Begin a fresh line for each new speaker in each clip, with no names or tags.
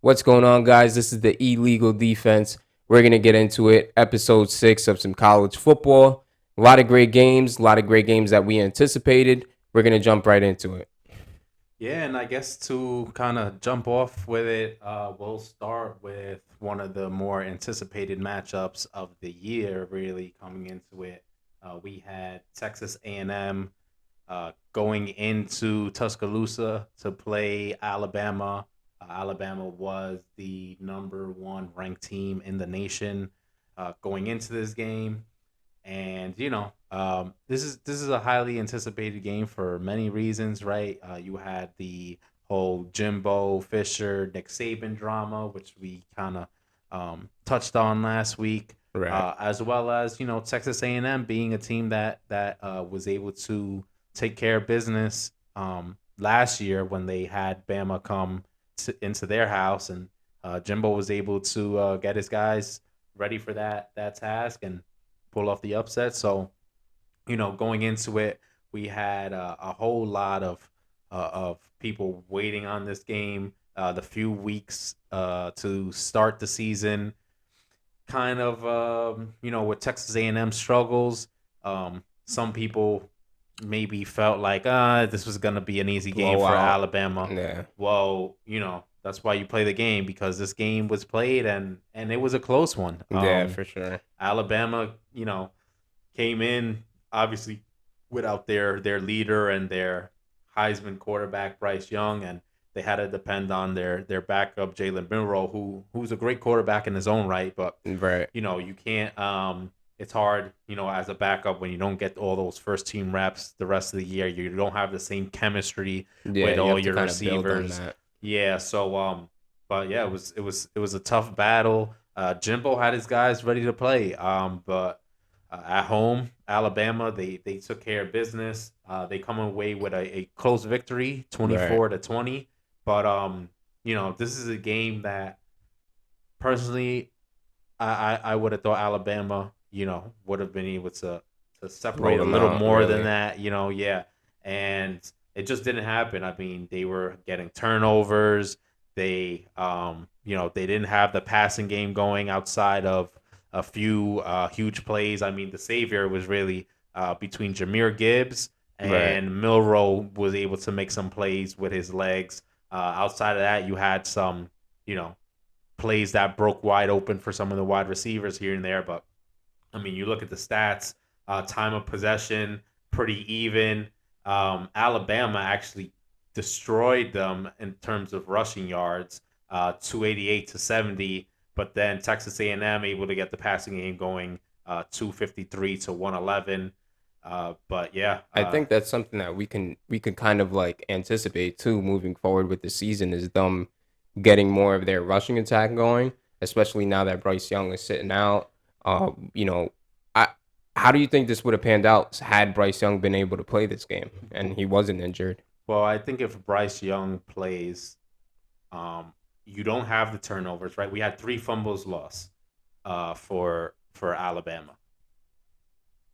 What's going on, guys? This is the Illegal Defense. We're going to get into it. Episode 6 of some college football. A lot of great games, that we anticipated. We're going to jump right into it.
Yeah, and I guess to kind of jump off with it, we'll start with one of the more anticipated matchups of the year. Really coming into it, we had Texas A&M going into Tuscaloosa to play Alabama. Alabama was the number one ranked team in the nation going into this game. And this is a highly anticipated game for many reasons, right? You had the whole Jimbo Fisher Nick Saban drama, which we kind of touched on last week,
Right.
as well as Texas A&M being a team that was able to take care of business last year when they had Bama come into their house, and Jimbo was able to get his guys ready for that task and pull off the upset. So, going into it, we had a whole lot of people waiting on this game. The few weeks to start the season, kind of with Texas A&M struggles. Some people maybe felt like this was gonna be an easy game for
Blowout.
Alabama.
Yeah.
Well, that's why you play the game, because this game was played and it was a close one.
Yeah, for sure.
Alabama, came in obviously without their leader and their Heisman quarterback Bryce Young, and they had to depend on their backup Jalen Milroe, who's a great quarterback in his own right, but
Right.
you can't. It's hard, as a backup when you don't get all those first team reps the rest of the year. You don't have the same chemistry
Yeah,
with
you
all
have to
your
kind of build on
receivers.
that.
Yeah, so but yeah, it was a tough battle. Jimbo had his guys ready to play. But at home, Alabama, they took care of business. They come away with a close victory,
Right.
24-20. But this is a game that personally I would have thought Alabama, would have been able to
Roll
separate a
them
little
out,
more than
really.
that, yeah. And it just didn't happen. I mean, they were getting turnovers. They didn't have the passing game going outside of a few huge plays. I mean, the savior was really between Jameer Gibbs
Right.
and Milroe was able to make some plays with his legs. Outside of that, you had some, you know, plays that broke wide open for some of the wide receivers here and there. But I mean, you look at the stats, time of possession, pretty even. Alabama actually destroyed them in terms of rushing yards, 288 to 70. But then Texas A&M able to get the passing game going, 253 to 111. But yeah,
I think that's something that we could kind of like anticipate too moving forward with the season is them getting more of their rushing attack going, especially now that Bryce Young is sitting out. You know, I how do you think this would have panned out had Bryce Young been able to play this game and he wasn't injured?
well, I think if Bryce Young plays, um, you don't have the turnovers, right? We had 3 fumbles lost for Alabama.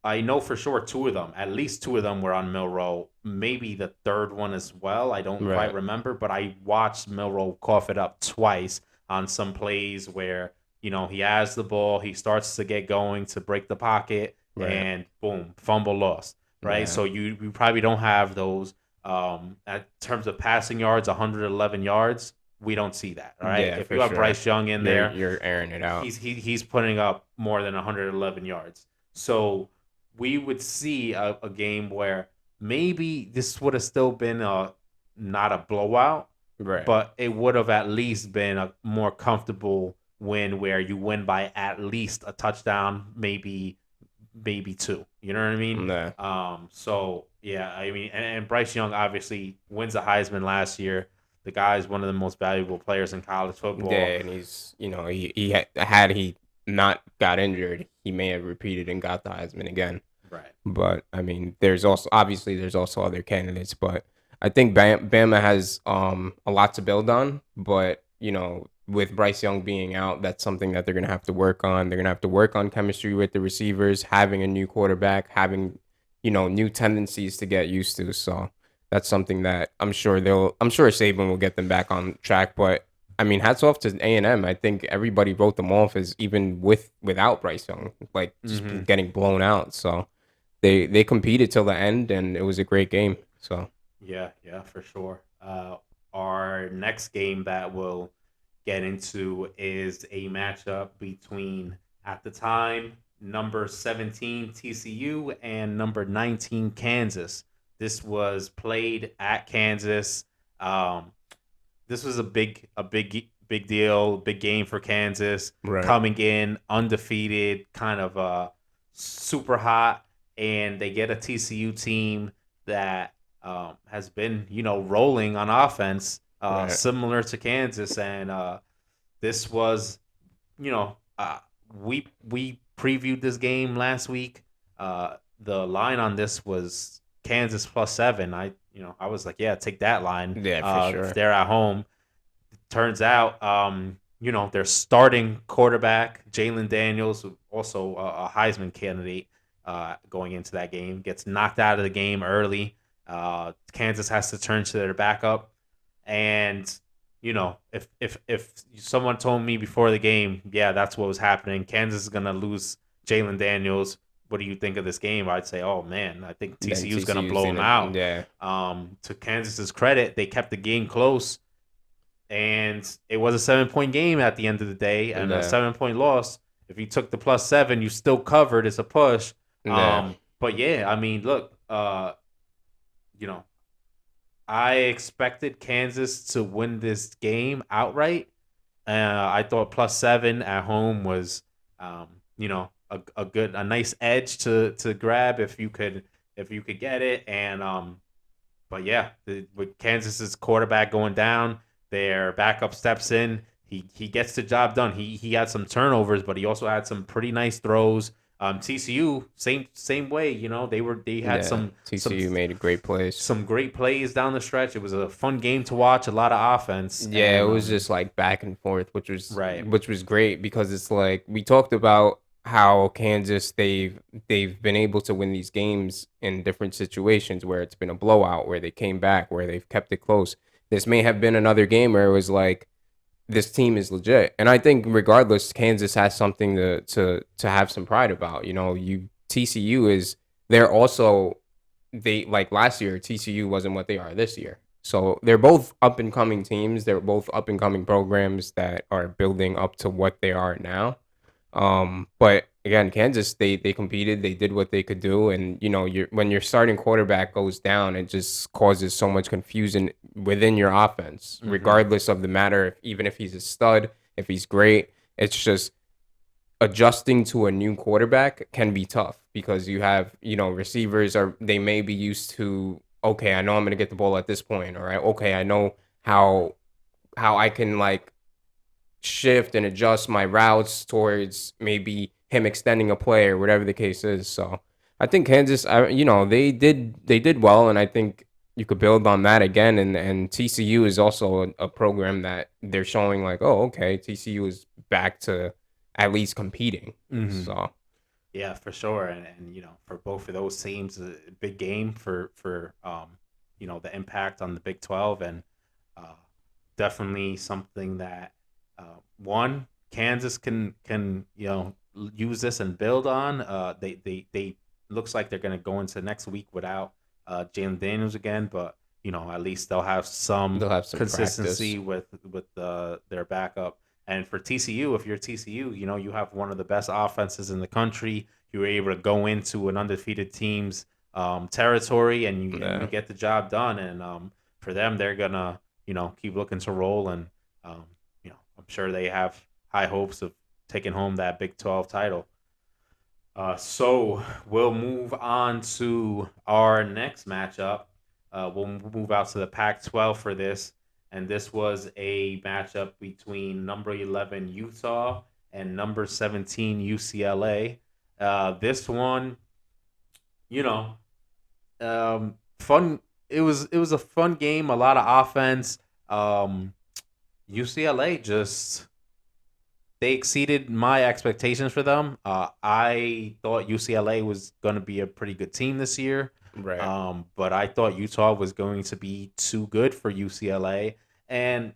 I know for sure 2 of them, at least 2 of them were on Milroe. Maybe the third one as well. I don't quite
Right.
remember, but I watched Milroe cough it up twice on some plays where, he has the ball, he starts to get going to break the pocket,
Right.
and boom, fumble lost. Right.
Yeah.
So you probably don't have those at terms of passing yards, 111 yards. We don't see that. All right.
Yeah,
If
for
you have
sure.
Bryce Young in
You're
there,
you're airing it out.
he's putting up more than 111 yards. So we would see a game where maybe this would have still been a not a blowout,
Right.
but it would have at least been a more comfortable win where you win by at least a touchdown, maybe 2. You know what I mean?
Yeah.
So yeah, I mean, and Bryce Young obviously wins a Heisman last year. The guy is one of the most valuable players in college football.
Yeah, and had he not got injured, he may have repeated and got the Heisman again.
Right.
But I mean, there's also other candidates, but I think Bama has a lot to build on. But with Bryce Young being out, that's something that they're gonna have to work on. They're gonna have to work on chemistry with the receivers, having a new quarterback, having new tendencies to get used to. So that's something that I'm sure Saban will get them back on track. But I mean, hats off to A&M. I think everybody wrote them off as even without Bryce Young, like just
Hmm.
getting blown out. So they competed till the end, and it was a great game. So
Yeah, yeah, for sure. Our next game that we'll get into is a matchup between, at the time, number 17 TCU and number 19 Kansas. This was played at Kansas. Um, this was big deal, big game for Kansas,
right,
coming in undefeated, kind of super hot, and they get a TCU team that has been, rolling on offense,
right,
similar to Kansas, and this was, you know, we previewed this game last week. The line on this was Kansas +7. I was like, yeah, take that line.
yeah, for
If
sure.
they're at home, turns out, their starting quarterback, Jalen Daniels, also a Heisman candidate, going into that game, gets knocked out of the game early. Kansas has to turn to their backup, and if someone told me before the game, yeah, that's what was happening, Kansas is gonna lose Jalen Daniels. What do you think of this game? I'd say, oh man, I think
Then
TCU is gonna
TCU's
blow
in
them
it.
out.
Yeah,
To Kansas's credit, they kept the game close, and it was a 7 point game at the end of the day, and a
yeah,
7 point loss. If you took the +7, you still covered. It's a push.
yeah.
But yeah, I mean, look, you know, I expected Kansas to win this game outright. I thought +7 at home was, a nice edge to grab if you could get it. And but yeah, with Kansas's quarterback going down, their backup steps in. He gets the job done. He had some turnovers, but he also had some pretty nice throws. TCU, same way. They had
Yeah,
some
TCU made a great place.
some great plays down the stretch. It was a fun game to watch. A lot of offense,
Yeah, it
and
was just like back and forth,
right.
which was great because it's like we talked about how Kansas they've been able to win these games in different situations where it's been a blowout, where they came back, where they've kept it close. This may have been another game where it was like this team is legit. And I think regardless, Kansas has something to have some pride about. You know, you TCU is they're also they like last year TCU wasn't what they are this year. So they're both up and coming teams. They're both up and coming programs that are building up to what they are now. But again, Kansas, they competed, they did what they could do, and when your starting quarterback goes down, it just causes so much confusion within your offense,
Hmm.
regardless of the matter. Even if he's a stud, if he's great, it's just adjusting to a new quarterback can be tough because you have receivers are they may be used to, okay, I know I'm gonna get the ball at this point, all right, okay, I know how I can like shift and adjust my routes towards maybe him extending a play or whatever the case is. So I think Kansas, they did well, and I think you could build on that again. And TCU is also a program that they're showing like, oh, okay, TCU is back to at least competing.
Hmm.
So
Yeah, for sure. And for both of those teams, a big game for the impact on the Big 12, and uh, definitely something that one Kansas can use this and build on. They looks like they're going to go into next week without Jalen Daniels again, but at least they'll have some
they'll have some practice.
consistency with their backup. And for TCU, if you're TCU, you have one of the best offenses in the country. You were able to go into an undefeated team's territory, and you
Yeah.
get the job done. And for them, they're gonna keep looking to roll, and I'm sure they have high hopes of taking home that Big 12 title. So we'll move on to our next matchup. We'll move out to the Pac-12 for this, and this was a matchup between number 11 Utah and number 17 UCLA. This one, you know, fun. It was a fun game, a lot of offense. Um, UCLA just they exceeded my expectations for them. I thought UCLA was going to be a pretty good team this year,
Right.
but I thought Utah was going to be too good for UCLA. And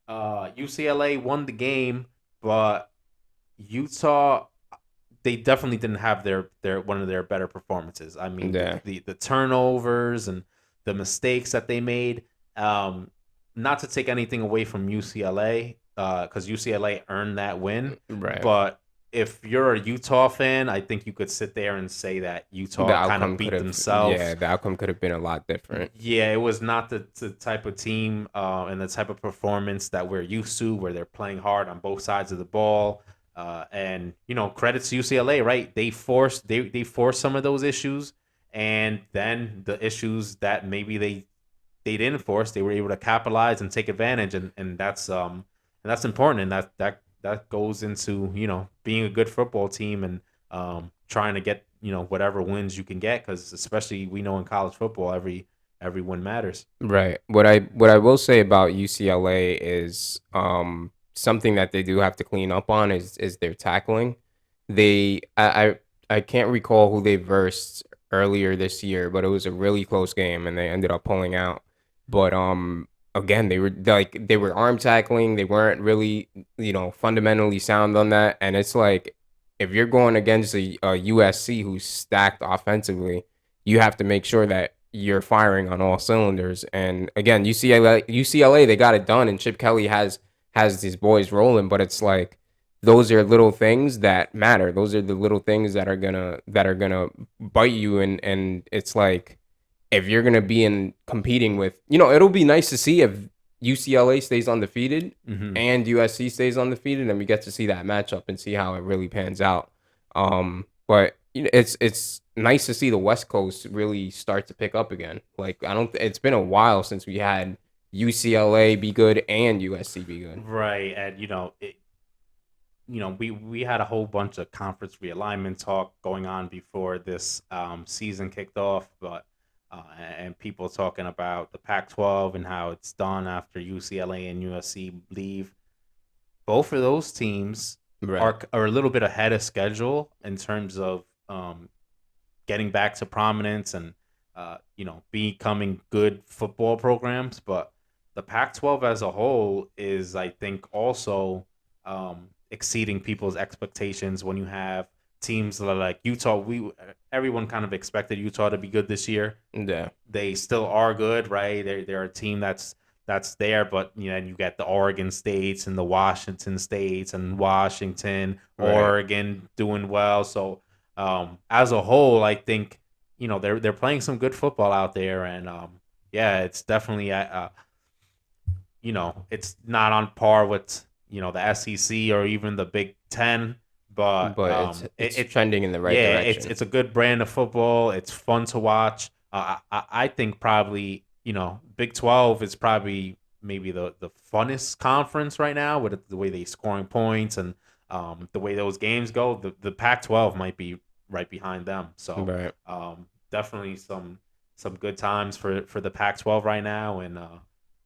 UCLA won the game, but Utah, they definitely didn't have their one of their better performances. I mean,
Yeah,
the turnovers and the mistakes that they made. Not to take anything away from UCLA, because UCLA earned that win,
right.
but if you're a Utah fan, I think you could sit there and say that
The
Utah kind of
outcome could
beat
have, yeah,
themselves.
the outcome could have been a lot different.
Yeah, it was not the type of team and the type of performance that we're used to, where they're playing hard on both sides of the ball. And credits to UCLA, right? They forced some of those issues, and then the issues that maybe they didn't force, they were able to capitalize and take advantage, and that's important, and that goes into being a good football team and trying to get whatever wins you can get, because especially we know in college football every win matters.
Right. What I will say about UCLA is something that they do have to clean up on is their tackling. They I can't recall who they versed earlier this year, but it was a really close game and they ended up pulling out. But again, they were arm tackling. They weren't really, fundamentally sound on that, and it's like if you're going against a USC who's stacked offensively, you have to make sure that you're firing on all cylinders. And again, UCLA, they got it done, and Chip Kelly has these boys rolling. But it's like those are little things that matter. Those are the little things that are gonna bite you. And it's like if you're gonna be in competing with, it'll be nice to see if UCLA stays undefeated
Mm-hmm.
and USC stays undefeated, and we get to see that matchup and see how it really pans out. But it's nice to see the West Coast really start to pick up again. Like I don't, it's been a while since we had UCLA be good and USC be good.
Right, and we had a whole bunch of conference realignment talk going on before this season kicked off, but and people talking about the Pac-12 and how it's done after UCLA and USC leave. Both of those teams
Right.
are a little bit ahead of schedule in terms of getting back to prominence and becoming good football programs. But the Pac-12 as a whole is, I think, also exceeding people's expectations. When you have teams that are like Utah, everyone kind of expected Utah to be good this year.
Yeah.
They still are good, right? They're a team that's there, but you get the Oregon States and the Washington States and Washington,
Right.
Oregon doing well. So as a whole, I think they're playing some good football out there, and yeah, it's definitely it's not on par with the SEC or even the Big Ten, but
But it's trending in the right
yeah,
direction.
it's a good brand of football. It's fun to watch. I think probably Big 12 is probably maybe the funnest conference right now with the way they scoring points and the way those games go. The Pac-12 might be right behind them. So
Right.
definitely some good times for the Pac-12 right now, and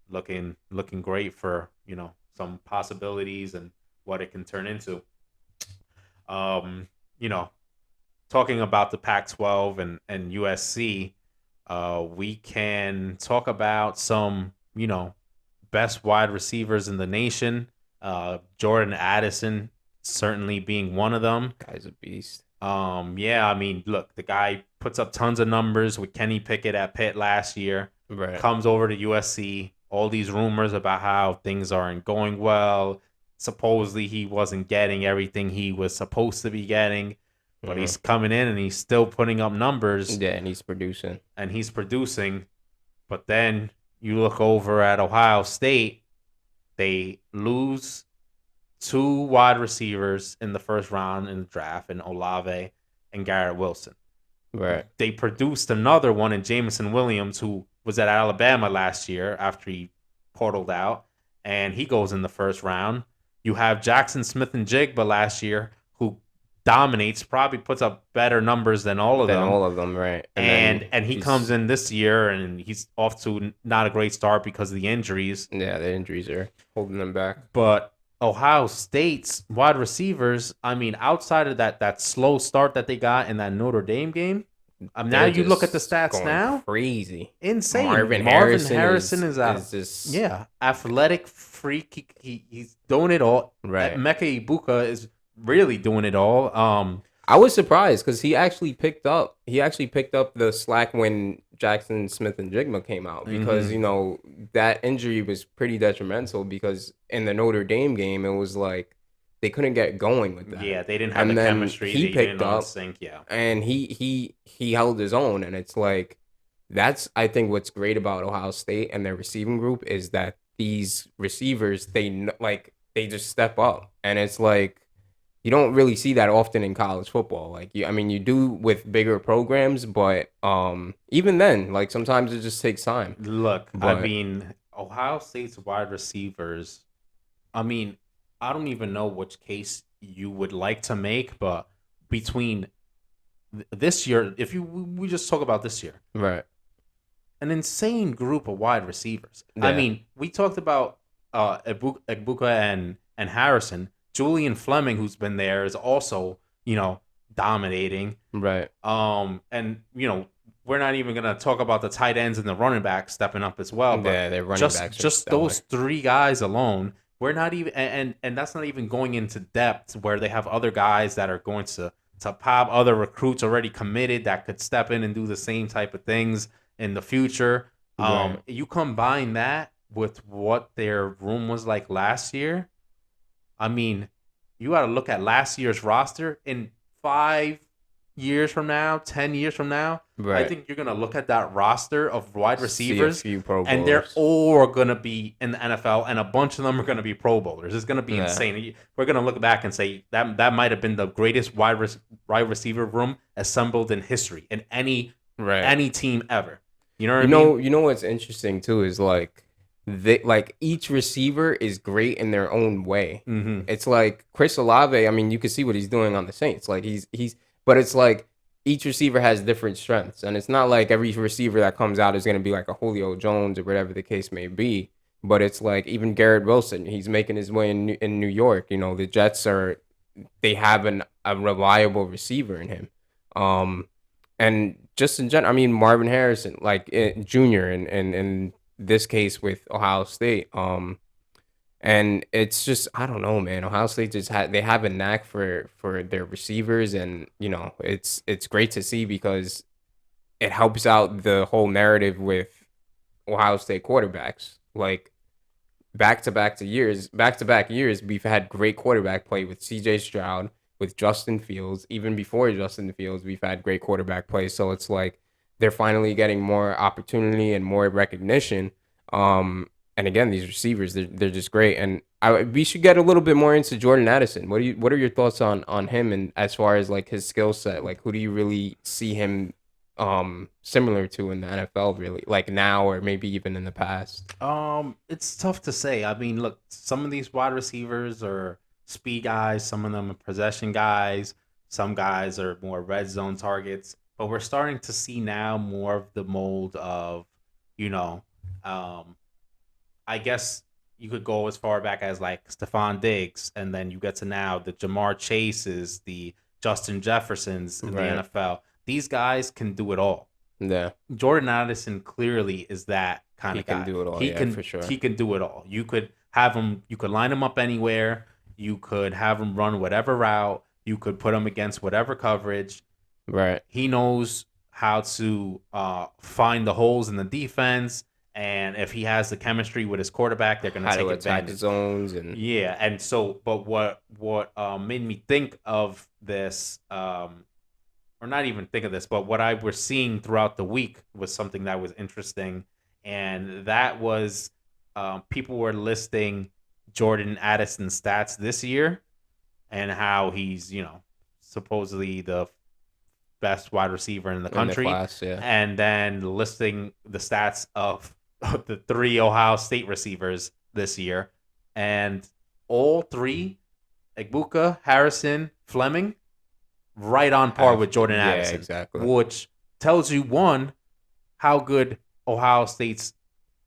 looking great for some possibilities and what it can turn into. Um, you know, Talking about the Pac-12 and USC, we can talk about some best wide receivers in the nation. Jordan Addison certainly being one of them.
Guy's a beast.
Yeah, I mean, look, the guy puts up tons of numbers with Kenny Pickett at Pitt last year.
Right.
Comes over to USC. All these rumors about how things aren't going well. Supposedly he wasn't getting everything he was supposed to be getting, but he's coming in and he's still putting up numbers.
Yeah, and he's producing.
But then you look over at Ohio State, they lose two wide receivers in the first round in the draft, in Olave and Garrett Wilson.
Right.
They produced another one in Jameson Williams, who was at Alabama last year after he portaled out, and he goes in the first round. You have Jackson Smith and Jigba last year, who dominates, probably puts up better numbers than all of them.
Right.
And he comes in this year and he's off to not a great start because of the injuries.
Yeah, the injuries are holding them back.
But Ohio State's wide receivers, I mean, outside of that slow start that they got in that Notre Dame game, Now
they're
you look at the
just
stats
going
now,
crazy.
insane.
Marvin
Harrison
Harrison
is out.
is just
Yeah, athletic freak. He's doing it all.
right.
Mecca Ibuka is really doing it all.
I was surprised because he actually picked up the slack when Jackson Smith and Jigma came out because that injury was pretty detrimental because in the Notre Dame game it was like they couldn't get going with that.
Yeah, they didn't have
And
the
then
chemistry.
he
They
picked
didn't
up
sync. Yeah,
and he held his own, and it's like that's I think what's great about Ohio State and their receiving group is that these receivers they just step up, and it's like you don't really see that often in college football. Like you do with bigger programs, but even then, like sometimes it just takes time.
look,
But
I mean, Ohio State's wide receivers. I mean, I don't even know which case you would like to make, but between this year, if we just talk about this year,
right,
an insane group of wide receivers. I
yeah,
mean, we talked about Egbuka and Harrison. Julian Fleming, who's been there, is also dominating.
right,
And we're not even gonna talk about the tight ends and the running backs stepping up as well. But
yeah, their running
just
backs are
just
stellar.
those three guys alone, we're not even and that's not even going into depth where they have other guys that are going to pop, other recruits already committed that could step in and do the same type of things in the future.
Right.
You combine that with what their room was like last year. I mean, you got to look at last year's roster in 5 years from now, 10 years from now.
Right.
I think you're going to look at that roster of wide receivers,
See a few Pro
and they're
Bowlers.
all going to be in the NFL, and a bunch of them are going to be Pro Bowlers. It's going to be
Yeah.
insane. We're going to look back and say that might have been the greatest wide receiver room assembled in history in any team ever. You know what I mean?
You know what's interesting too is each receiver is great in their own way.
Mm-hmm.
It's like Chris Olave. I mean, you can see what he's doing on the Saints. Like but it's like each receiver has different strengths, and it's not like every receiver that comes out is going to be like a Julio Jones or whatever the case may be. But it's like even Garrett Wilson, he's making his way in New York. The Jets they have a reliable receiver in him. And just in general, I mean, Marvin Harrison, Jr. in this case with Ohio State. And it's just, I don't know, man. Ohio State they have a knack for their receivers, and it's great to see because it helps out the whole narrative with Ohio State quarterbacks. Like back to back years, we've had great quarterback play with C.J. Stroud, with Justin Fields. Even before Justin Fields, we've had great quarterback play. So it's like they're finally getting more opportunity and more recognition. And again, these receivers, they're just great. And we should get a little bit more into Jordan Addison. What are your thoughts on him, and as far as like his skill set? Like, who do you really see him similar to in the NFL, really, like now or maybe even in the past?
It's tough to say. I mean, look, some of these wide receivers are speed guys, some of them are possession guys, some guys are more red zone targets, but we're starting to see now more of the mold of, I guess you could go as far back as like Stephon Diggs, and then you get to now the Jamar Chases, the Justin Jeffersons in the NFL. These guys can do it all.
Yeah.
Jordan Addison clearly is that kind of guy.
He can do it all, for sure.
He can do it all. You could line him up anywhere. You could have him run whatever route. You could put him against whatever coverage.
Right.
He knows how to find the holes in the defense, and if he has the chemistry with his quarterback, they're going to take advantage.
Zones and
yeah. And so, but what made me think of this, or not even think of this, but what I was seeing throughout the week was something that was interesting, and that was people were listing Jordan Addison's stats this year and how he's, supposedly the best wide receiver in the country.
In the class, yeah.
And then listing the stats of the three Ohio State receivers this year. And all three, Egbuka, Harrison, Fleming, right on par with Jordan Addison.
Yeah, exactly.
Which tells you, one, how good Ohio State's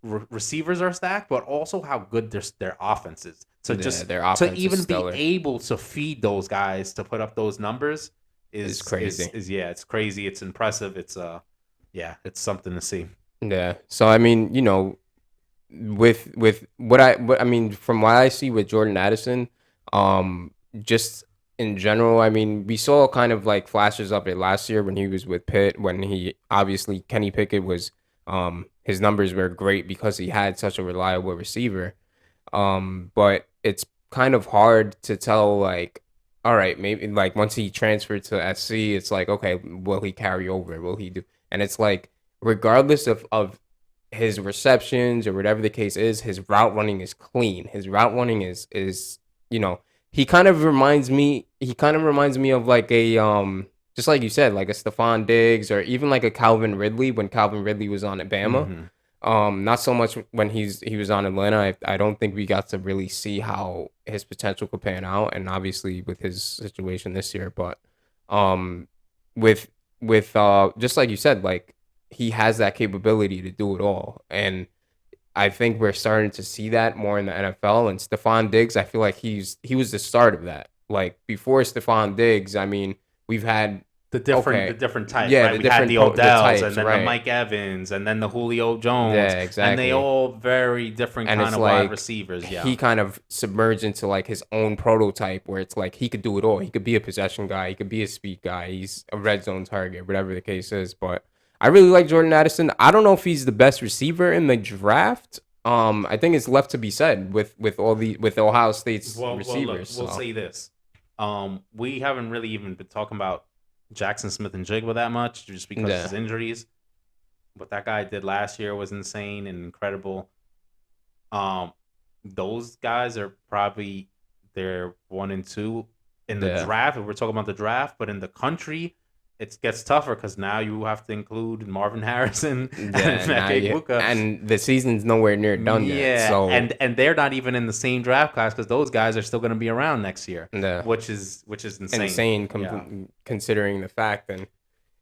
receivers are stacked, but also how good their offense is. So
their offense
to even
is
be
stellar.
able to feed those guys to put up those numbers
It's crazy.
is yeah, it's crazy. It's impressive. It's yeah, it's something to see.
Yeah. So I mean, with what I mean from what I see with Jordan Addison, just in general, I mean, we saw kind of like flashes of it last year when he was with Pitt, when he obviously Kenny Pickett was his numbers were great because he had such a reliable receiver. But it's kind of hard to tell like all right, maybe like once he transferred to SC, it's like okay, will he carry over? Will he do? And it's like regardless of his receptions or whatever the case is, his route running is clean. His route running is you know, he kind of reminds me of like a just like you said, like a Stephon Diggs or even like a Calvin Ridley when Calvin Ridley was on Bama.
Hmm.
Not so much when he was on Atlanta. I don't think we got to really see how his potential could pan out, and obviously with his situation this year, but um, with just like you said, like he has that capability to do it all, and I think we're starting to see that more in the NFL. And Stephon Diggs, I feel like he was the start of that. Like before Stephon Diggs, I mean, we've had
The
okay,
different types,
yeah,
right?
the
We had
different
the
the
Odells, and
types,
then the
right?
Mike Evans, and then the Julio Jones,
Yeah,
and they
exactly.
all very different
And
kind
it's
of wide
like
receivers. Yeah.
he kind of submerged into like his own prototype where it's like he could do it all. He could be a possession guy, he could be a speed guy, he's a red zone target, whatever the case is. But I really like Jordan Addison. I don't know if he's the best receiver in the draft. I think it's left to be said with all the with Ohio State's
Well, look,
receivers.
we'll
So
say this. We haven't really even been talking about Jackson Smith and Jigba that much, just because of
yeah,
his injuries. What that guy did last year was insane and incredible. Um, those guys are probably they're 1 and 2 in the
yeah.
draft. If we're talking about the draft, but in the country, it gets tougher because now you have to include Marvin Harrison and
Yeah, now
Emeka
you
Egbuka.
and the season's nowhere near done yet.
Yeah,
So
and they're not even in the same draft class because those guys are still going to be around next year,
yeah,
which is insane.
insane
Yeah.
considering the fact. And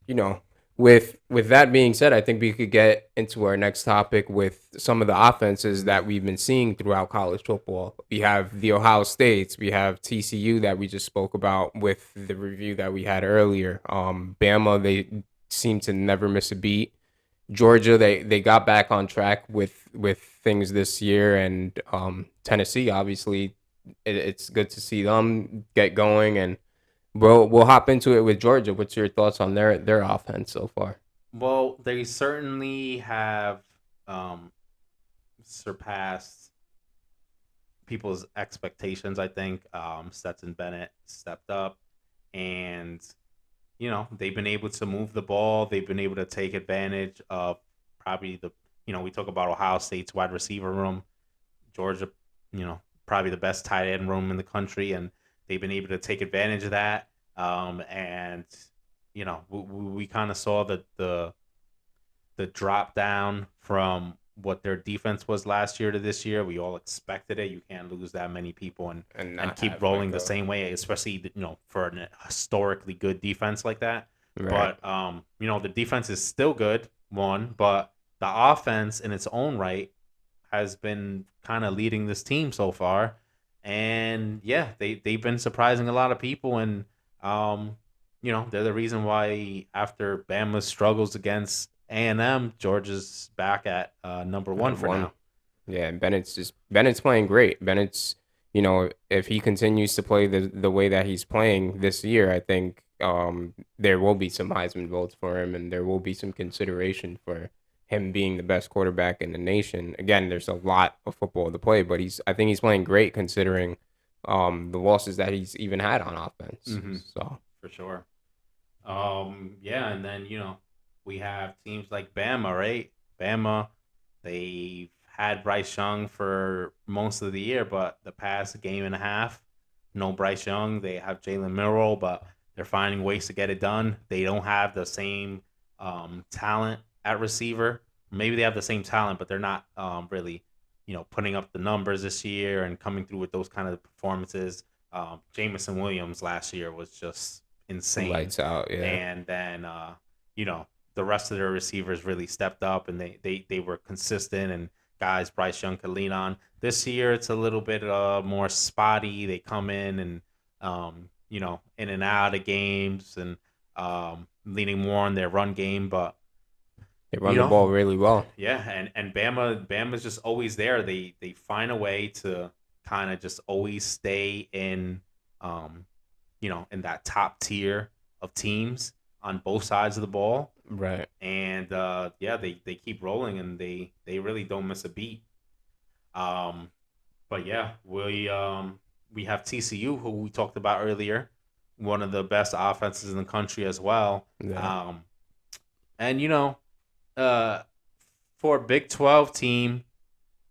you know, with that being said, I think we could get into our next topic with some of the offenses that we've been seeing throughout college football. We have the Ohio States, we have TCU that we just spoke about with the review that we had earlier. Bama, they seem to never miss a beat. Georgia, they got back on track with things this year, and Tennessee, obviously, it's good to see them get going. And we'll hop into it with Georgia. What's your thoughts on their offense so far?
Well, they certainly have um, surpassed people's expectations. I think Stetson Bennett stepped up, and they've been able to move the ball. They've been able to take advantage of probably we talk about Ohio State's wide receiver room, Georgia, probably the best tight end room in the country, and they've been able to take advantage of that. And we kind of saw the drop down from what their defense was last year to this year. We all expected it. You can't lose that many people and
And
and
not
keep
have
rolling
like
the
a
same way, especially for a historically good defense like that.
right.
But the defense is still good, one, but the offense in its own right has been kind of leading this team so far. And yeah, they've been surprising a lot of people, and they're the reason why after Bama struggles against A&M, Georgia's back at number one
Number
for
one.
now.
Yeah, Bennett's playing great. Bennett's if he continues to play the way that he's playing this year, I think there will be some Heisman votes for him, and there will be some consideration for him being the best quarterback in the nation. Again, there's a lot of football to play, but I think he's playing great considering the losses that he's even had on offense.
Mm-hmm.
So
For sure. Yeah, and then we have teams like Bama, right? Bama, they've had Bryce Young for most of the year, but the past game and a half, no Bryce Young. They have Jalen Milroe, but they're finding ways to get it done. They don't have the same talent at receiver. Maybe they have the same talent, but they're not really, putting up the numbers this year and coming through with those kind of performances. Jamison Williams last year was just insane,
lights out, yeah.
and then you know the rest of their receivers really stepped up, and they were consistent, and guys Bryce Young could lean on. This year it's a little bit more spotty. They come in and in and out of games and leaning more on their run game. But
They
you
run the
know,
ball really well.
yeah, and Bama's just always there. They find a way to kind of just always stay in in that top tier of teams on both sides of the ball.
Right.
And yeah, they keep rolling and they really don't miss a beat. Um, but yeah, we have TCU, who we talked about earlier, one of the best offenses in the country as well.
Yeah.
And uh, for a Big 12 team,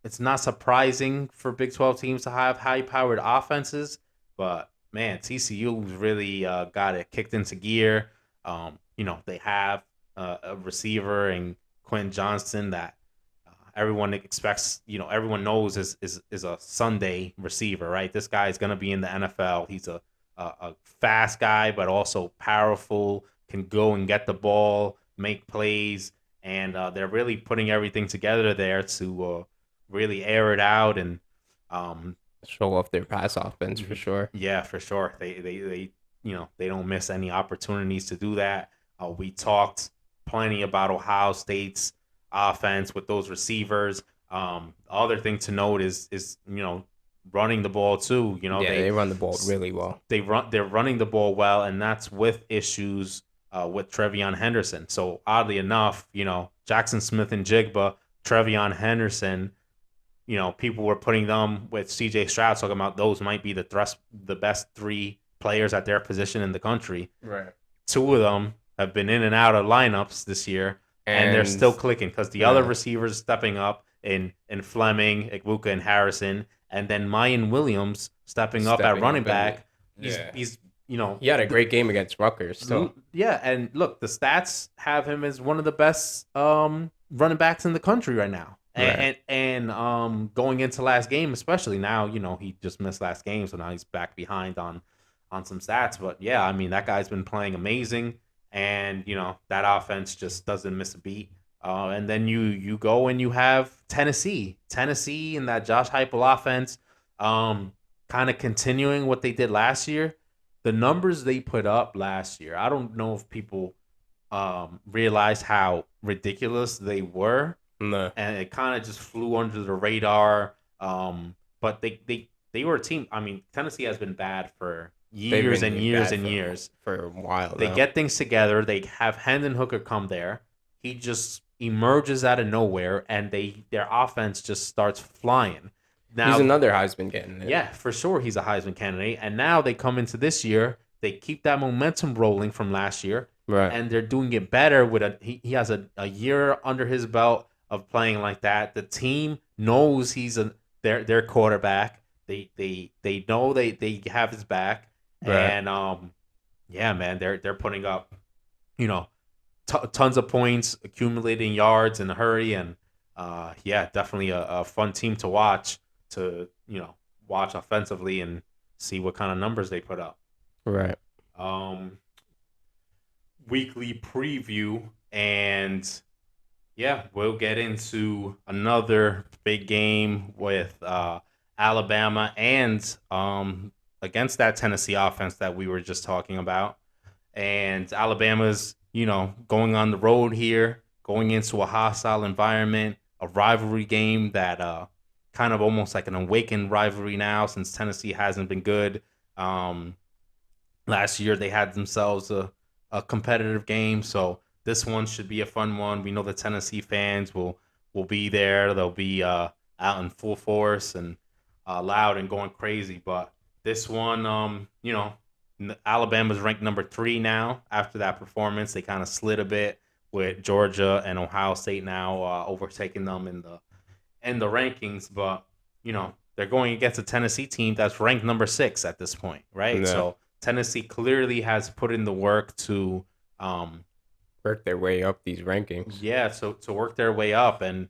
it's not surprising for Big 12 teams to have high powered offenses, but man, TCU's really got it kicked into gear. They have a receiver in Quentin Johnston that everyone expects, everyone knows is a Sunday receiver, right? This guy is going to be in the NFL. He's a fast guy, but also powerful, can go and get the ball, make plays, and they're really putting everything together there to really air it out and
Show off their pass offense for sure.
yeah, for sure. They don't miss any opportunities to do that. We talked plenty about Ohio State's offense with those receivers. Other thing to note is running the ball too.
They run the ball really well.
They're running the ball well, and that's with issues with Trevion Henderson. So oddly enough, Jackson Smith and Jigba, Trevion Henderson, people were putting them with CJ Stroud, talking about those might be the best three players at their position in the country.
Right.
Two of them have been in and out of lineups this year, and they're still clicking because the other receivers stepping up in Fleming, Igbukah, and Harrison, and then Mayan Williams stepping up at running back. He's
he had a great game against Rutgers. So
yeah, and look, the stats have him as one of the best running backs in the country right now.
Right.
And going into last game, especially now, he just missed last game, so now he's back behind on some stats. But yeah, I mean, that guy's been playing amazing, and that offense just doesn't miss a beat. And then you go and you have Tennessee and that Josh Heupel offense, kind of continuing what they did last year. The numbers they put up last year, I don't know if people realize how ridiculous they were.
no.
And it kind of just flew under the radar. But they were a team. I mean, Tennessee has been bad for years and years and years.
For a while.
They get things together. They have Hendon Hooker come there. He just emerges out of nowhere, and their offense just starts flying. Now,
he's another Heisman candidate.
yeah, for sure, he's a Heisman candidate. And now they come into this year. They keep that momentum rolling from last year,
Right.
and they're doing it better with he has a year under his belt of playing like that. The team knows he's their quarterback. They know they have his back,
Right.
and yeah, man, they're putting up tons of points, accumulating yards in a hurry, and yeah, definitely a fun team to watch watch offensively and see what kind of numbers they put up.
Right.
Weekly preview, and yeah, we'll get into another big game with Alabama and against that Tennessee offense that we were just talking about. And Alabama's, going on the road here, going into a hostile environment, a rivalry game that kind of almost like an awakened rivalry now since Tennessee hasn't been good. Last year they had themselves a competitive game, so this one should be a fun one. We know the Tennessee fans will be there. They'll be out in full force and loud and going crazy. But this one, Alabama's ranked number 3 now. After that performance, they kind of slid a bit with Georgia and Ohio State now overtaking them in the rankings. But they're going against a Tennessee team that's ranked number 6 at this point, right?
Yeah.
So Tennessee clearly has put in the work to
work their way up these rankings.
Yeah, so to work their way up, and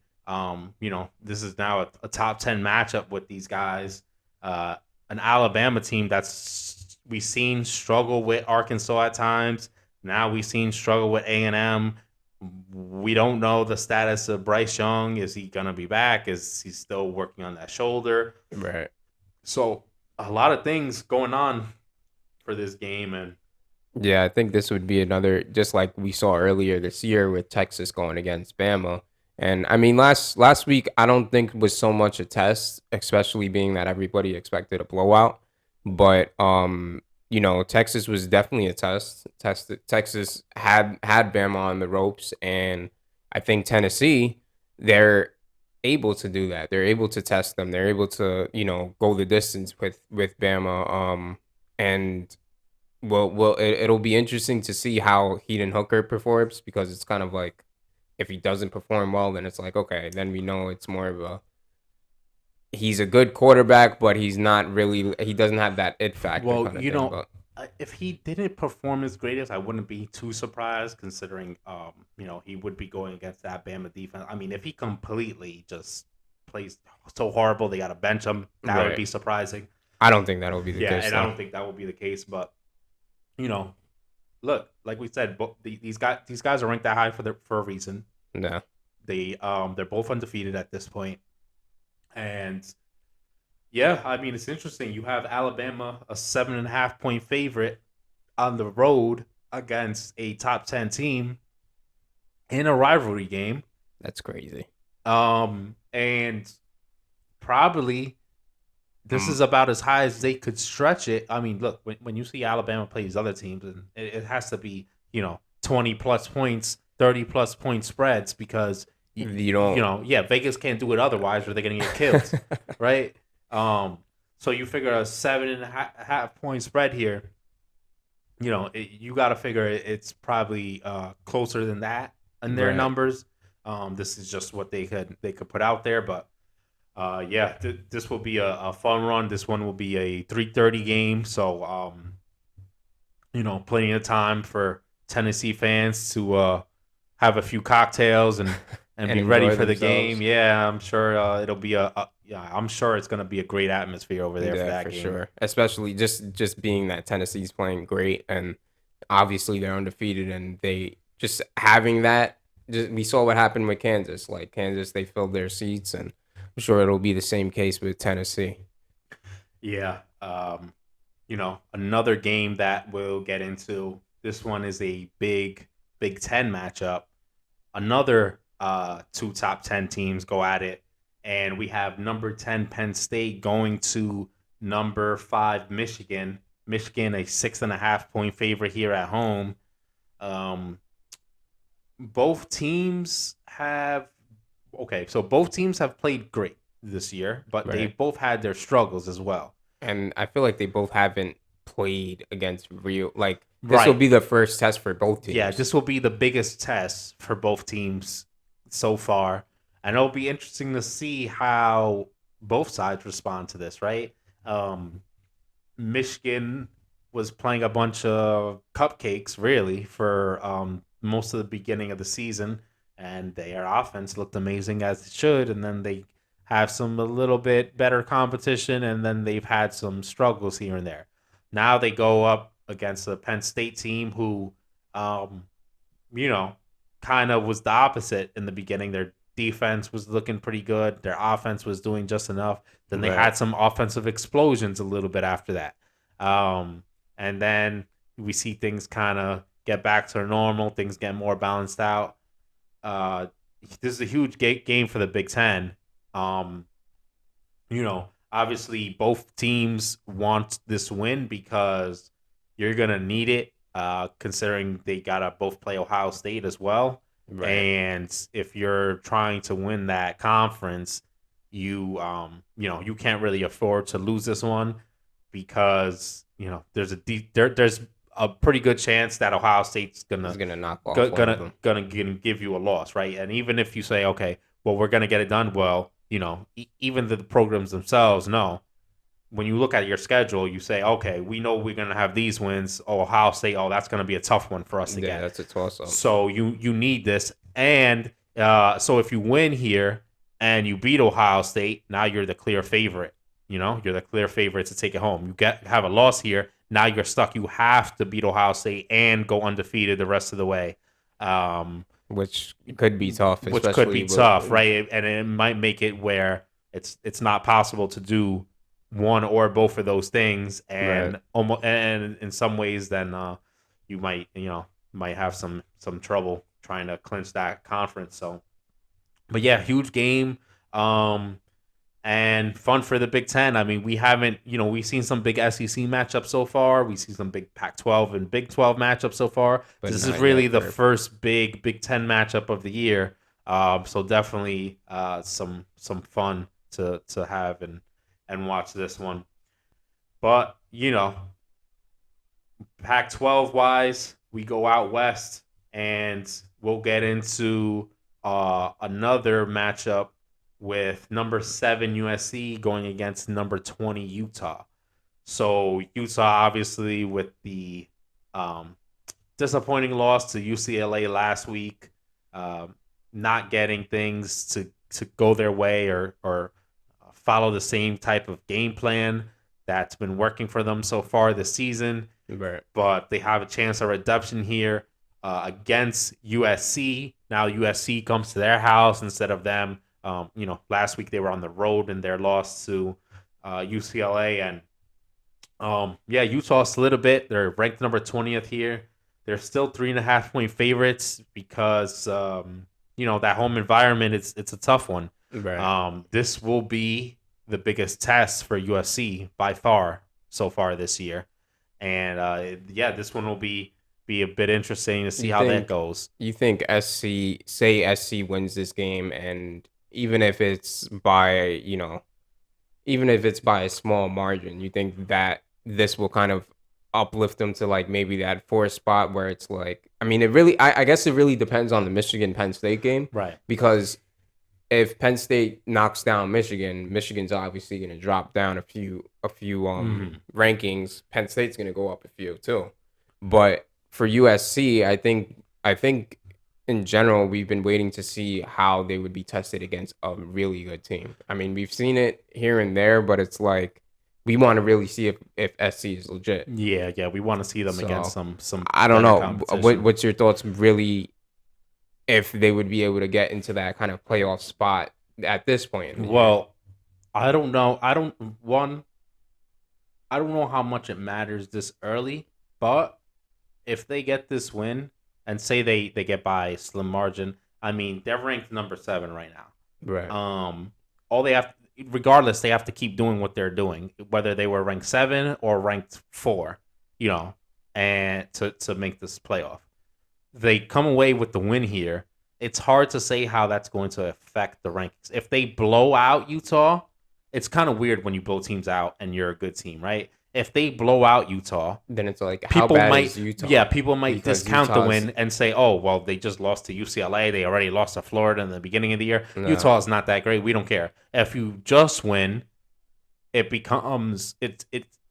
this is now a top 10 matchup with these guys. An Alabama team that's we've seen struggle with Arkansas at times. Now we've seen struggle with A&M. We don't know the status of Bryce Young. Is he gonna be back? Is he still working on that shoulder?
Right.
So a lot of things going on for this game. And
Yeah, I think this would be another, just like we saw earlier this year with Texas going against Bama. And I mean, last week I don't think was so much a test, especially being that everybody expected a blowout. But Texas was definitely a test. Texas had Bama on the ropes, and I think Tennessee, they're able to do that. They're able to test them. They're able to, go the distance with Bama. And it'll be interesting to see how Heaton Hooker performs, because it's kind of like, if he doesn't perform well, then it's like, okay, then we know it's more of a, he's a good quarterback, but he doesn't have that it factor
well,
kind of thing. But
if he didn't perform as great as, I wouldn't be too surprised, considering he would be going against that Bama defense. I mean, if he completely just plays so horrible they got to bench him, that would be surprising.
I don't think that'll be the case.
Yeah, and I don't think that will be the case. But look, like we said, these guys are ranked that high for a reason.
Yeah,
they're both undefeated at this point, and yeah, I mean, it's interesting. You have Alabama, a 7.5-point favorite on the road against a top 10 team in a rivalry game.
That's crazy.
And probably this is about as high as they could stretch it. I mean, look, when you see Alabama play these other teams, and it has to be, 20 plus points, 30 plus point spreads, because Vegas can't do it otherwise, or they're going to get killed, right? So you figure a 7.5 point spread here, you got to figure it's probably closer than that in their numbers. This is just what they could put out there, but this will be a fun run. This one will be a 3:30 game, so plenty of time for Tennessee fans to have a few cocktails and be ready for the game. Yeah, I'm sure it'll be I'm sure it's gonna be a great atmosphere over there for that game.
Sure. Especially just being that Tennessee's playing great, and obviously they're undefeated, and they just having that. We saw what happened with Kansas. Like Kansas, they filled their seats, and I'm sure it'll be the same case with Tennessee.
Yeah. Another game that we'll get into. This one is a Big Ten matchup. Another two top 10 teams go at it. And we have number 10 Penn State going to number 5 Michigan. Michigan, a 6.5-point favorite here at home. Both teams have played great this year, but they both had their struggles as well.
And I feel like they both haven't played against real, like, this will be the first test for both teams.
Yeah, this will be the biggest test for both teams so far. And it'll be interesting to see how both sides respond to this, right? Michigan was playing a bunch of cupcakes, really, for most of the beginning of the season, and their offense looked amazing, as it should, and then they have a little bit better competition, and then they've had some struggles here and there. Now they go up against a Penn State team who, kind of was the opposite in the beginning. Their defense was looking pretty good. Their offense was doing just enough. Then they had some offensive explosions a little bit after that. And then we see things kind of get back to normal. Things get more balanced out. This is a huge game for the Big Ten. Obviously both teams want this win because you're going to need it, considering they got to both play Ohio State as well. Right. And if you're trying to win that conference, you can't really afford to lose this one, because there's a pretty good chance that Ohio State's gonna
knock off
gonna give you a loss, right? And even if you say, okay, well, we're gonna get it done, well, even the programs themselves know. When you look at your schedule, you say, okay, we know we're gonna have these wins. Oh, Ohio State, that's gonna be a tough one for us to get.
Yeah, that's a toss-up.
So you need this, and so if you win here and you beat Ohio State, now you're the clear favorite. You're the clear favorite to take it home. You have a loss here. Now you're stuck. You have to beat Ohio State and go undefeated the rest of the way.
Which could be tough.
Right? And it might make it where it's not possible to do one or both of those things, and
Right.
almost, and in some ways, then you might have some trouble trying to clinch that conference. So, but yeah, huge game. Um, and fun for the Big Ten. I mean, we haven't, we've seen some big SEC matchups so far. We see some big Pac-12 and Big 12 matchups so far.
But
This is
not
really
yet
the
for
first big Big Ten matchup of the year. So definitely some fun to have and watch this one. But Pac-12 wise, we go out west and we'll get into another matchup with number 7 USC going against number 20 Utah. So Utah, obviously, with the disappointing loss to UCLA last week, not getting things to go their way or follow the same type of game plan that's been working for them so far this season.
right.
But they have a chance of redemption here against USC. Now USC comes to their house instead of them. Last week they were on the road in their loss to UCLA, and Utah slid a bit. They're ranked number 20th here. They're still 3.5-point favorites because that home environment. It's a tough one.
Right.
This will be the biggest test for USC by far so far this year, and this one will be a bit interesting to see
You
how that
think
goes.
you think SC wins this game, and even if it's by, even if it's by a small margin, you think that this will kind of uplift them to like maybe that fourth spot where it's like, I mean, I guess it really depends on the Michigan Penn State game,
Right.
because if Penn State knocks down Michigan, Michigan's obviously going to drop down a few rankings. Penn State's going to go up a few too. But for USC, I think in general we've been waiting to see how they would be tested against a really good team. I mean, we've seen it here and there, but it's like we want to really see if SC is legit.
Yeah, we want to see them
So,
against some.
I don't
better
know.
competition.
What's your thoughts really if they would be able to get into that kind of playoff spot at this point in the year?
Well, I don't know. I don't know how much it matters this early, but if they get this win and say they get by a slim margin, I mean they're ranked number 7 right now.
Right.
All they have, regardless, they have to keep doing what they're doing, whether they were ranked 7 or ranked 4, and to make this playoff. They come away with the win here. It's hard to say how that's going to affect the rankings. If they blow out Utah, it's kind of weird when you blow teams out and you're a good team, right? If they blow out Utah,
Then it's like, how
people
bad
might,
is Utah?
yeah, people might
Because
discount the
Utah's-
win and say, oh, well, they just lost to UCLA. They already lost to Florida in the beginning of the year.
No.
Utah is not that great. We don't care. If you just win, it becomes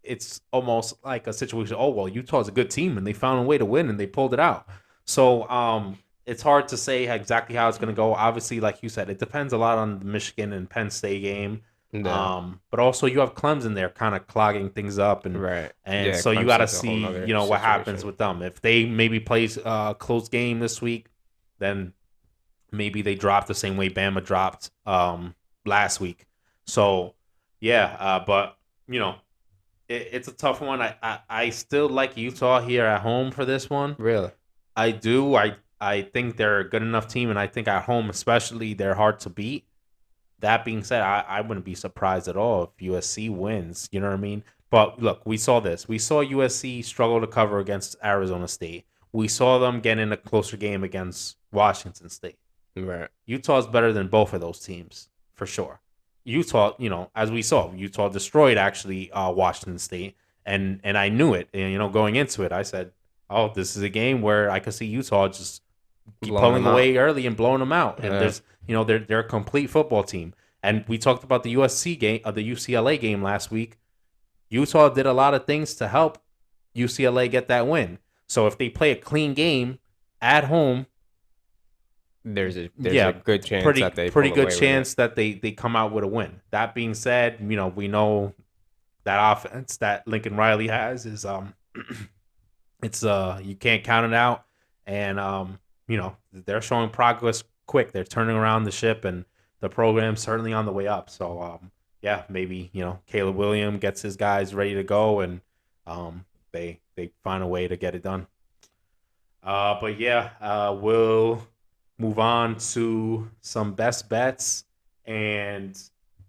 it's almost like a situation. Oh, well, Utah's a good team and they found a way to win and they pulled it out. So it's hard to say exactly how it's going to go. Obviously, like you said, it depends a lot on the Michigan and Penn State game.
No.
But also you have Clemson there kind of clogging things up, and
Right.
and
Yeah,
so you got to
Clemson's a whole
see
nother
what happens
situation.
with them. If they maybe plays a close game this week, then maybe they drop the same way Bama dropped last week. So but it's a tough one. I still like Utah here at home for this one.
Really?
I do. I think they're a good enough team, and I think at home especially they're hard to beat. That being said, I wouldn't be surprised at all if USC wins. You know what I mean? But look, we saw this. We saw USC struggle to cover against Arizona State. We saw them get in a closer game against Washington State.
Right.
Utah's better than both of those teams, for sure. Utah, as we saw, Utah destroyed actually Washington State, and I knew it. And going into it, I said, "Oh, this is a game where I could see Utah just keep
Blowing
pulling
them
away early and blowing them out." And
Yeah.
there's, they're a complete football team. And we talked about the USC game, the UCLA game last week. Utah did a lot of things to help UCLA get that win. So if they play a clean game at home,
There's a good chance that they
pretty
pull
good
away with
chance that they come out with a win. That being said, we know that offense that Lincoln Riley has is it's you can't count it out, and they're showing progress quick. They're turning around the ship, and the program's certainly on the way up. So yeah, maybe Caleb Williams gets his guys ready to go, and they find a way to get it done. But yeah, we'll move on to some best bets, and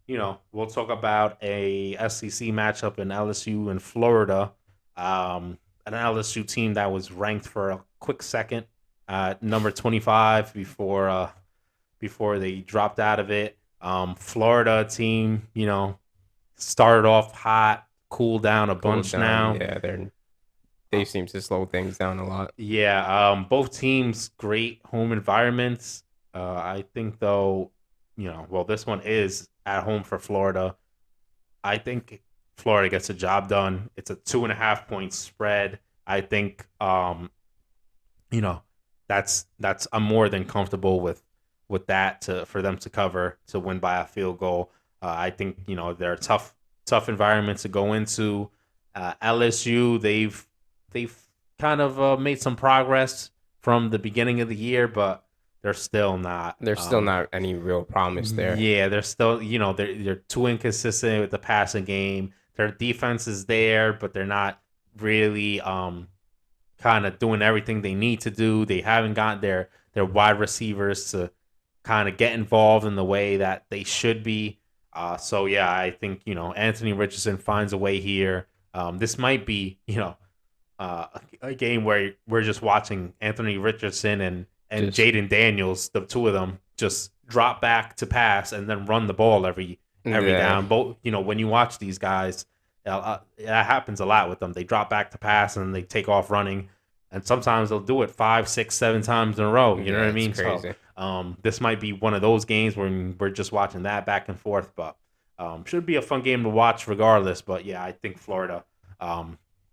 we'll talk about a SEC matchup in LSU and Florida. An LSU team that was ranked for a quick second, number 25 before they dropped out of it. Florida team, started off hot, cooled down a bunch now.
Yeah, they seem to slow things down a lot.
Yeah, both teams great home environments. I think though, well, this one is at home for Florida. I think Florida gets the job done. It's a 2.5-point spread. I think, that's I'm more than comfortable with that for them to cover, to win by a field goal. I think they're a tough environment to go into. LSU, they've kind of made some progress from the beginning of the year, but they're still not.
There's still not any real promise there.
Yeah, they're still, they're too inconsistent with the passing game. Their defense is there, but they're not really kind of doing everything they need to do. They haven't got their wide receivers to kind of get involved in the way that they should be. So yeah, I think Anthony Richardson finds a way here. This might be a game where we're just watching Anthony Richardson and Jaden Daniels, the two of them, just drop back to pass and then run the ball every down. Both, when you watch these guys, that happens a lot with them. They drop back to pass and they take off running, and sometimes they'll do it 5, 6, 7 times in a row. You know what I mean?
Crazy.
So, this might be one of those games where we're just watching that back and forth, but should be a fun game to watch regardless. But yeah, I think Florida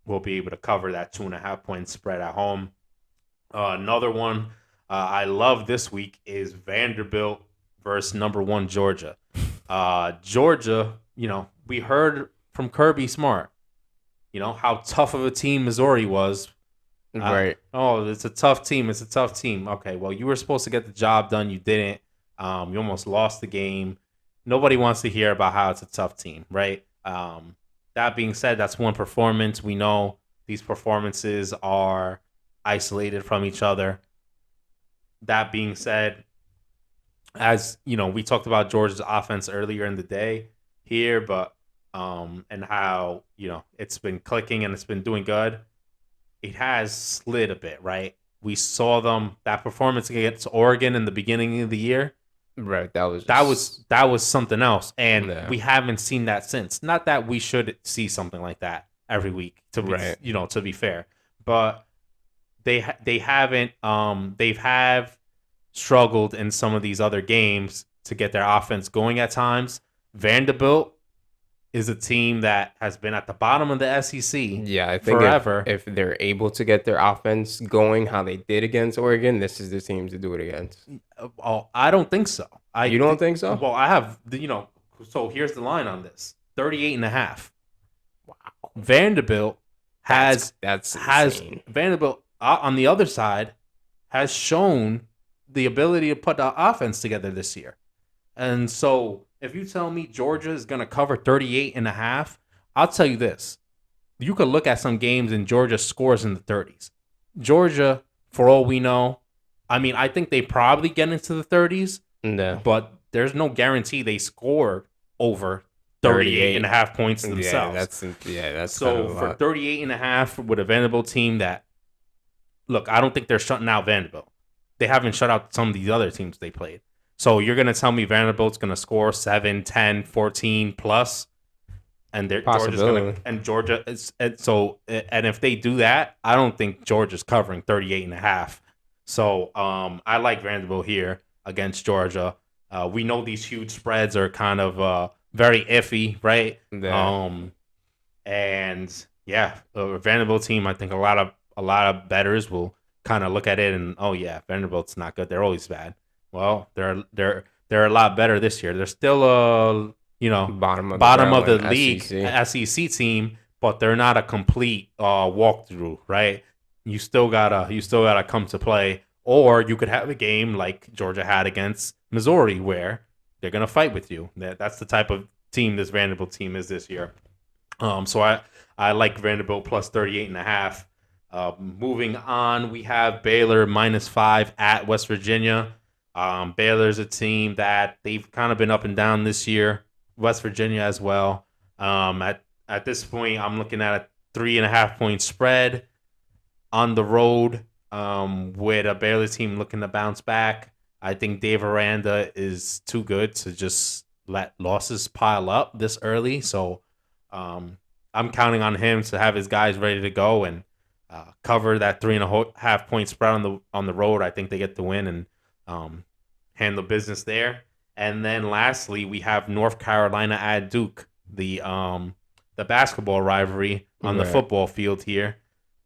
will be able to cover that 2.5-point spread at home. Another one I love this week is Vanderbilt versus number 1 Georgia. Georgia, we heard from Kirby Smart, how tough of a team Missouri was.
Right.
It's a tough team. It's a tough team. Okay, well, you were supposed to get the job done. You didn't. You almost lost the game. Nobody wants to hear about how it's a tough team, right? That being said, that's one performance. We know these performances are isolated from each other. That being said, as we talked about Georgia's offense earlier in the day here, but and how it's been clicking and it's been doing good. It has slid a bit, right? We saw that performance against Oregon in the beginning of the year.
Right, that
was something else, and we haven't seen that since. Not that we should see something like that every week, to be fair, but they haven't. They've struggled in some of these other games to get their offense going at times. Vanderbilt is a team that has been at the bottom of the SEC.
Yeah, I think
forever.
If they're able to get their offense going how they did against Oregon, this is the team to do it against.
Oh, I don't think so.
You don't think so?
Well, I have, so here's the line on this. 38.5. Wow. Vanderbilt has
insane.
Vanderbilt on the other side has shown the ability to put the offense together this year. And so if you tell me Georgia is going to cover 38.5, I'll tell you this. You could look at some games and Georgia scores in the 30s. Georgia, for all we know, I think they probably get into the 30s, but there's no guarantee they score over 38.5 points themselves.
That's
so for 38.5 with a Vanderbilt team that, look, I don't think they're shutting out Vanderbilt. They haven't shut out some of these other teams they played. So you're going to tell me Vanderbilt's going to score 7, 10, 14 plus, and Georgia's going to, and Georgia is, and if they do that, I don't think Georgia's covering 38.5. So I like Vanderbilt here against Georgia. We know these huge spreads are kind of very iffy, right?
Yeah.
And yeah, a Vanderbilt team, I think a lot of bettors will kind of look at it and, oh yeah, Vanderbilt's not good. They're always bad. Well, they're a lot better this year. They're still bottom of the league SEC team, but they're not a complete walkthrough, right? You still gotta come to play, or you could have a game like Georgia had against Missouri where they're gonna fight with you. That's the type of team this Vanderbilt team is this year. So I like Vanderbilt plus 38.5. Moving on, we have Baylor -5 at West Virginia. Baylor's a team that they've kind of been up and down this year. West Virginia as well. At this point, I'm looking at a 3.5 point spread on the road, with a Baylor team looking to bounce back. I think Dave Aranda is too good to just let losses pile up this early. So I'm counting on him to have his guys ready to go and cover that 3.5 point spread on the road. I think they get the win and handle business there. And then lastly, we have North Carolina at Duke, the basketball rivalry on the football field here.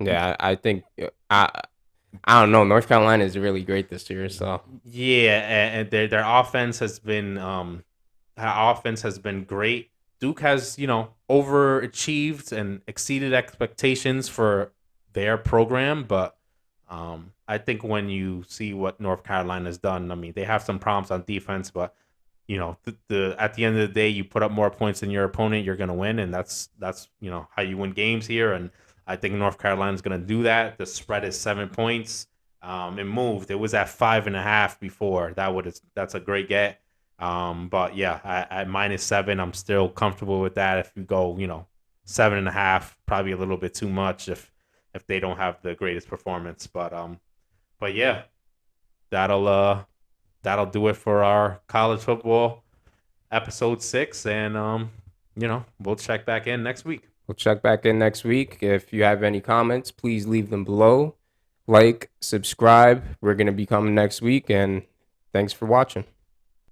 Yeah, I think I don't know. North Carolina is really great this year, so
yeah, and their offense has been great. Duke has overachieved and exceeded expectations for their program, but I think when you see what North Carolina's done, I mean, they have some problems on defense, but at the end of the day, you put up more points than your opponent, you're gonna win, and that's how you win games here. And I think North Carolina's gonna do that. The spread is 7 points. It moved. It was at 5.5 before. That's a great get. But yeah, at -7, I'm still comfortable with that. If you go, 7.5, probably a little bit too much if they don't have the greatest performance. But yeah, that'll do it for our college football episode 6, and we'll check back in next week.
We'll check back in next week. If you have any comments, please leave them below. Like, subscribe. We're going to be coming next week, and thanks for watching.